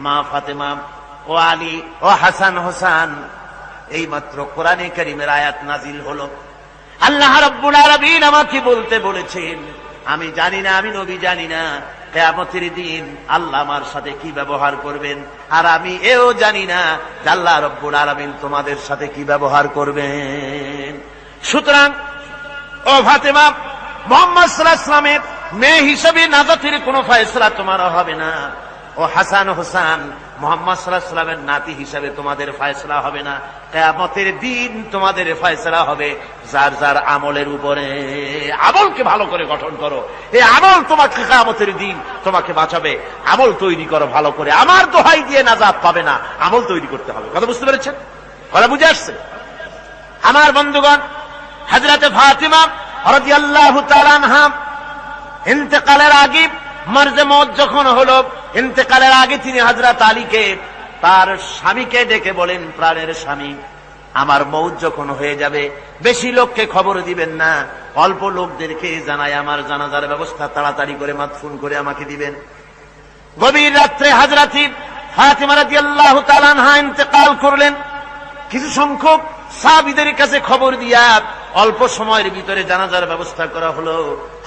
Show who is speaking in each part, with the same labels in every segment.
Speaker 1: মা ফাতেমা, ও আলী, ও হাসান হোসেন, এই মাত্র কোরআনে কারীমের আয়াত নাজিল হলো। আল্লাহ রাব্বুল আলামিন আমাকে বলতে বলেছেন, আমি জানি না, আমি নবী জানি না কিয়ামতের দিন আল্লাহ আমার সাথে কি ব্যবহার করবেন, আর আমি এও জানি না যে আল্লাহ রাব্বুল আলামিন তোমাদের সাথে কি ব্যবহার করবেন। সুতরাং ও ফাতেমা, মুহাম্মদ সাল্লাল্লাহু আলাইহি ওয়াসাল্লামের মেয়ে হিসেবে নাজাতের কোনো ফয়সালা তোমার হবে না। ও হাসান হোসেন, মুহাম্মদ সাল্লাল্লাহু আলাইহি ওয়াসাল্লামের নাতি হিসেবে তোমাদের ফয়সালা হবে না। কিয়ামতের দিন তোমাদের ফয়সালা হবে যার যার আমলের উপরে। আমলকে ভালো করে গঠন করো, এই আমল তোমাকে কিয়ামতের দিন তোমাকে বাঁচাবে। আমল তৈরি করো ভালো করে, আমার দোহাই দিয়ে নাজাত পাবে না, আমল তৈরি করতে হবে। কথা বুঝতে পেরেছেন? কথা বুঝে আসছে? আমার বন্ধুগণ, হযরতে ফাতিমা রাদিয়াল্লাহু তাআলা আনহা ইন্তেকালের আগে, মরজে মওত যখন হলো, ইন্তেকালের আগে তিনি হযরত আলীকে, তার স্বামীকে ডেকে বলেন, প্রাণের স্বামী, আমার মওত যখন হয়ে যাবে বেশি লোককে খবর দিবেন না, অল্প লোকদেরকে জানায় আমার জানাজার ব্যবস্থা তাড়াতাড়ি করে মাদফুন করে আমাকে দিবেন। গভীর রাত্রে হযরত ফাতিমা রাদিয়াল্লাহু তাআলা আনহা ইন্তেকাল করলেন। কিছু সংখ্যক সাহাবীদের কাছে খবর দিয়া অল্প সময়ের ভিতরে জানাজার ব্যবস্থা করা হলো।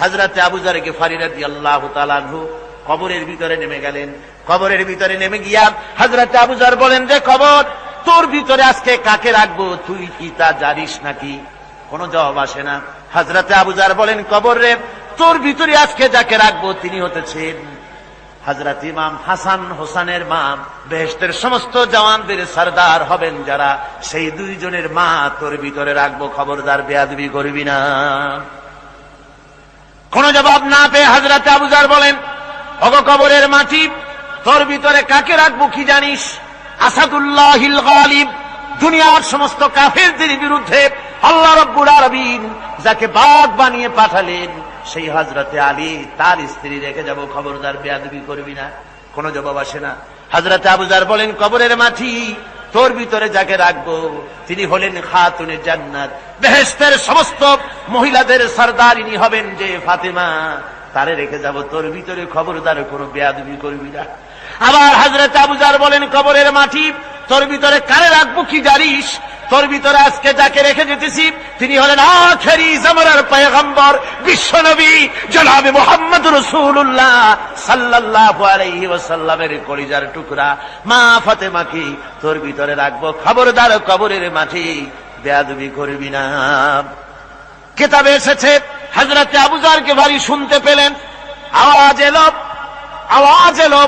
Speaker 1: হযরতে আবু যর গিফারী রাদিয়াল্লাহু তাআলা আনহু কবরের ভিতরে নেমে গেলেন। কবরের ভিতরে নেমে গিয়া হযরতে আবু যর বলেন যে, কবর, তোর ভিতরে আজকে কাকে রাখবো, তুই কি তা জানিস নাকি? কোনো জবাব আসে না। হযরতে আবু যর বলেন, কবর রে, তোর ভিতরে আজকে যাকে রাখবো তিনি হতেছেন হযরত ইমাম হাসান হোসেনের মা, বেহেশতের সমস্ত জওয়ানদের সরদার হবেন যারা, সেই দুইজনের মা তোর ভিতরে রাখবো, খবরদার বেয়াদবি করবি না। কোন জবাব না পেয়ে হযরতে আবু যর বলেন, ওগো কবরের মাটি, তোর ভিতরে কাকে রাখবো কি জানিস? আসাদুল্লাহিল গালিব, দুনিয়ার সমস্ত কাফেরদের বিরুদ্ধে আল্লাহ রাব্বুল আলামিন যাকে বাঘ বানিয়ে পাঠালেন, সেই হযরতে আলী, তার স্ত্রী রেখে যাব, খবরদার বেয়াদবি করবি না। কোন জবাব আসে না। হযরতে আবু যর বলেন, কবরের মাটি, তোর ভিতরে যাকে রাখবো তিনি হলেন খাতুনে জান্নাত, বেহেশতের সমস্ত মহিলাদের সরদারিনী হবেন যে ফাতেমা, তারে রেখে যাব, তোর ভিতরে খবরদার কোনো বেয়াদবি করবি না। আবার হযরতে আবু যর বলেন, কবরের মাটি, তোর ভিতরে কারে রাখবো কি জানিস? তোর ভিতরে আজকে যাকে রেখে যেতেছি তিনি হলেন আখেরি জামানার পয়গম্বর, বিশ্বনবী জনাবে মুহাম্মদ রাসূলুল্লাহ সাল্লাল্লাহু আলাইহি ওয়াসাল্লামের কলিজার টুকরা মা ফাতেমাকে তোর ভিতরে রাখবো, খবরদার কবরের মাটি বেয়াদবি করবি না। কিতাবে এসেছে, হযরতে আবু যরকে ভারী শুনতে পেলেন, আওয়াজ এলো,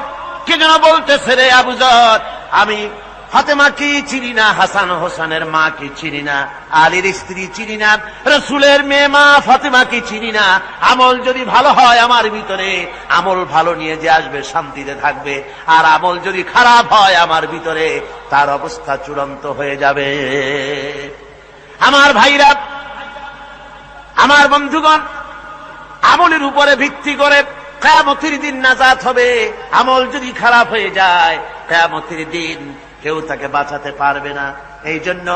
Speaker 1: কে যেন বলতেছে, রে আবু যর, আমি ফাতেমা কি চিনি না, হাসান হোসেনের মা কি চিনি না, আলীর স্ত্রী চিনি না, রাসূলের মেয়ে মা ফাতেমা কি চিনি না। আমল যদি ভালো হয় আমার ভিতরে, আমল ভালো নিয়ে যে আসবে শান্তিতে থাকবে, আর আমল যদি খারাপ হয় আমার ভিতরে, তার অবস্থা চূড়ান্ত হয়ে যাবে। আমার ভাইরা, আমার বন্ধুগণ, আমলের উপরে ভিত্তি করে কিয়ামতের দিন নাজাত হবে। আমল যদি খারাপ হয়ে যায়, কিয়ামতের দিন কেউ তাকে বাঁচাতে পারবে না। এই জন্য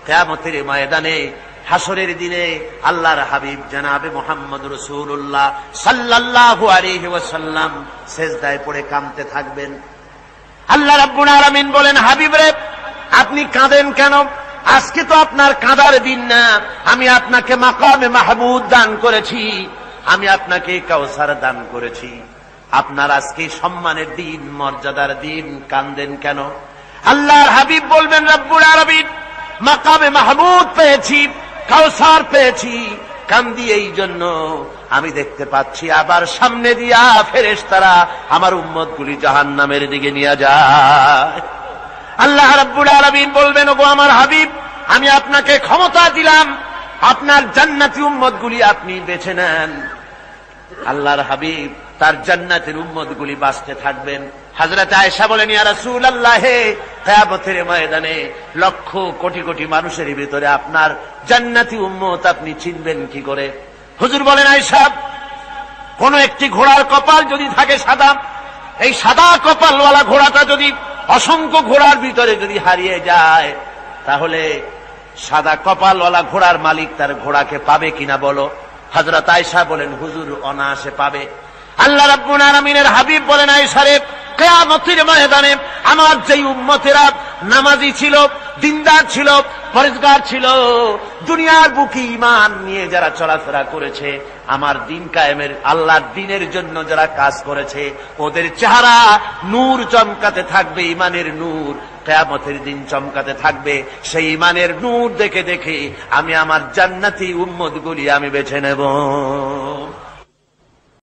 Speaker 1: কিয়ামতের ময়দানে, হাসরের দিনে আল্লাহর হাবিব জনাবে মুহাম্মদ রাসূলুল্লাহ সাল্লাল্লাহু আলাইহি ওয়াসাল্লাম সিজদায় পড়ে কাঁদতে থাকবেন। আল্লাহ রাব্বুল আলামিন বলেন, হাবিব রে, আপনি কাঁদেন কেন? আজকে তো আপনার কাঁদার দিন না, আমি আপনাকে মাকামে মাহমুদ দান করেছি, আমি আপনাকে কাউসার দান করেছি, আপনার আজকে সম্মানের দিন, মর্যাদার দিন, কাঁদেন কেন? আল্লাহর হাবিব বলবেন, রব্বুল আলামিন, মাকামে মাহমুদ পেয়েছি, কাউসার পেয়েছি, কান্দি এই জন্য আমি দেখতে পাচ্ছি আবার সামনে দিয়া ফেরেশতারা আমার উম্মতগুলি জাহান্নামের দিকে নিয়ে যায়। আল্লাহ রাব্বুল আলামিন বলবেন, ওগো আমার হাবিব, আমি আপনাকে ক্ষমতা দিলাম, আপনার জান্নাতি উম্মতগুলি আপনি বেছে নেন। আল্লাহর হাবিব তার জান্নাতের উম্মতগুলি বাঁচতে থাকবেন। হযরত আয়েশা বলেন, ইয়া রাসূলুল্লাহ, কিয়ামতের ময়দানে লক্ষ কোটি কোটি মানুষের ভিতরে আপনার জান্নাতি উম্মত আপনি চিনবেন কি করে? হুজুর বলেন, আয়েশা, কোন একটি ঘোড়ার কপাল যদি থাকে সাদা, এই সাদা কপালওয়ালা ঘোড়াটা যদি অসংখ্য ঘোড়ার ভিতরে যদি হারিয়ে যায়, তাহলে সাদা কপালওয়ালা ঘোড়ার মালিক তার ঘোড়াকে পাবে কিনা বলো? হযরত আয়েশা বলেন, হুজুর, অনায়াসে পাবে। আল্লাহ রাব্বুল আলামিনের হাবিব বলেন, আয়েশা রে, কিয়ামতের ময়দানে আমার যেই উম্মতেরা নামাজি ছিল, দিনদার ছিল, পরেজগার ছিল, দুনিয়ার বুকে ঈমান নিয়ে যারা চলাফেরা করেছে, আমার দিন কায়েমের আল্লাহর দিনের জন্য যারা কাজ করেছে, ওদের চেহারা নূর চমকাতে থাকবে, ঈমানের নূর কিয়ামতের দিন চমকাতে থাকবে। সেই ঈমানের নূর দেখে দেখে আমি আমার জান্নাতি উম্মতগুলি আমি বেছে নেব।